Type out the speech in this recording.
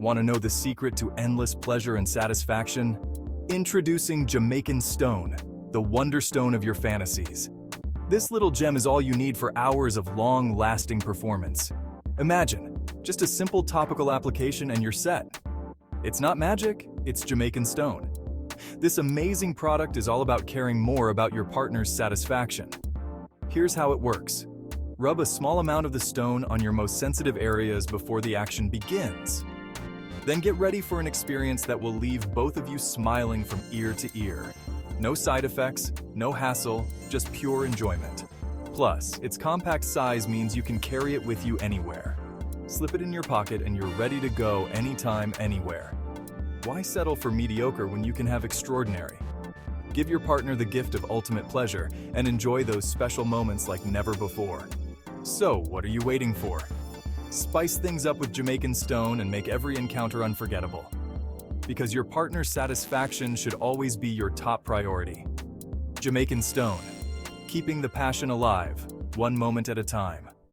Want to know the secret to endless pleasure and satisfaction? Introducing Jamaican Stone, the wonderstone of your fantasies. This little gem is all you need for hours of long-lasting performance. Imagine, just a simple topical application and you're set. It's not magic, it's Jamaican Stone. This amazing product is all about caring more about your partner's satisfaction. Here's how it works. Rub a small amount of the stone on your most sensitive areas before the action begins. Then get ready for an experience that will leave both of you smiling from ear to ear. No side effects, no hassle, just pure enjoyment. Plus, its compact size means you can carry it with you anywhere. Slip it in your pocket and you're ready to go anytime, anywhere. Why settle for mediocre when you can have extraordinary? Give your partner the gift of ultimate pleasure and enjoy those special moments like never before. So, what are you waiting for? Spice things up with Jamaican Stone and make every encounter unforgettable. Because your partner's satisfaction should always be your top priority. Jamaican Stone, keeping the passion alive, one moment at a time.